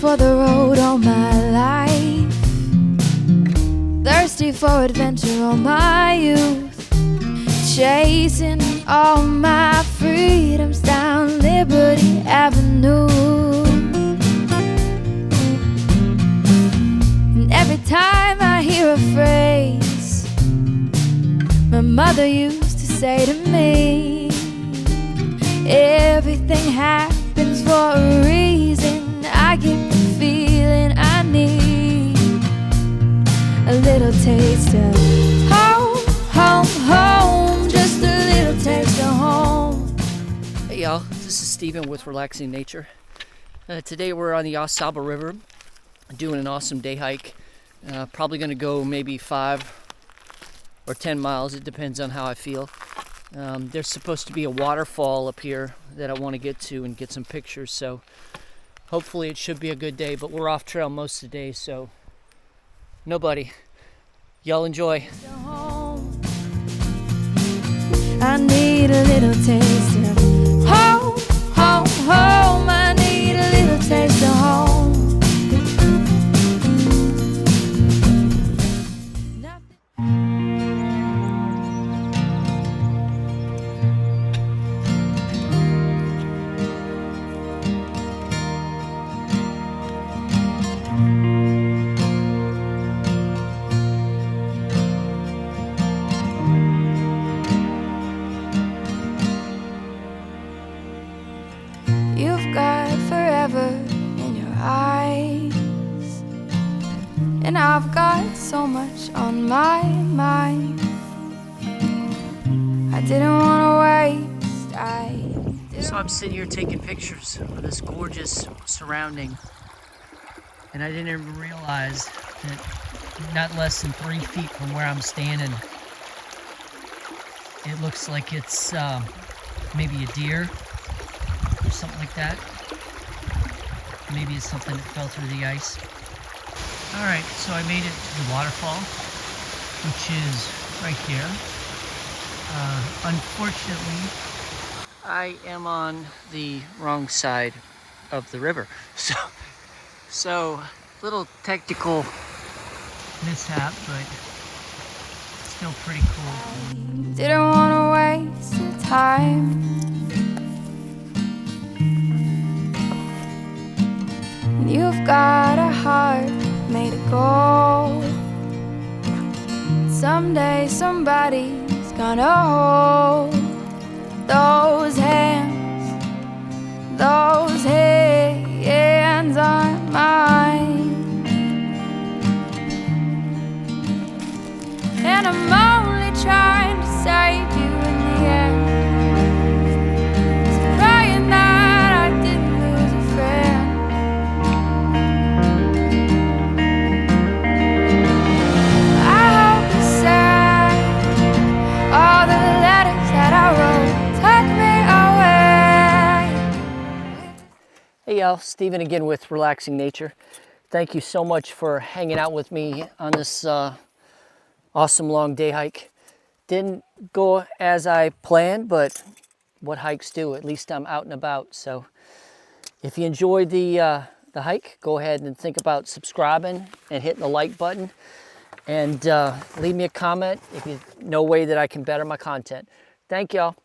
for the road all my life, thirsty for adventure all my youth, chasing all my freedoms down Liberty Avenue. And every time I hear a phrase my mother used to say to me, everything happens for a reason, I get the feeling I need a little taste of home, home, home, just a little taste of home. Hey y'all, this is Steven with Relaxing Nature. Today we're on the Ausable River doing an awesome day hike. Probably going to go maybe 5 or 10 miles, it depends on how I feel. There's supposed to be a waterfall up here that I want to get to and get some pictures, so hopefully it should be a good day, but we're off trail most of the day, so nobody. Y'all enjoy. I need a little taste of home, home, home. I need a little taste of home. You've got forever in your eyes, and I've got so much on my mind. I didn't want to waste. So I'm sitting here taking pictures of this gorgeous surrounding, and I didn't even realize that not less than 3 feet from where I'm standing, it looks like it's maybe a deer or something like that. Maybe it's something that fell through the ice. Alright, so I made it to the waterfall, which is right here. Unfortunately, I am on the wrong side of the river. So little technical mishap, but still pretty cool. Didn't want to waste your time. You've got a heart made of gold. Someday somebody's gonna hold those hands. Those hands aren't mine, and I'm only trying to save you in the end. Just praying that I didn't lose a friend. I hope you said all the letters that I wrote took me away. Hey y'all, Steven again with Relaxing Nature. Thank you so much for hanging out with me on this awesome long day hike. Didn't go as I planned, but what hikes do? At least I'm out and about. So if you enjoyed the hike, go ahead and think about subscribing and hitting the like button, and leave me a comment if you know a way that I can better my content. Thank y'all.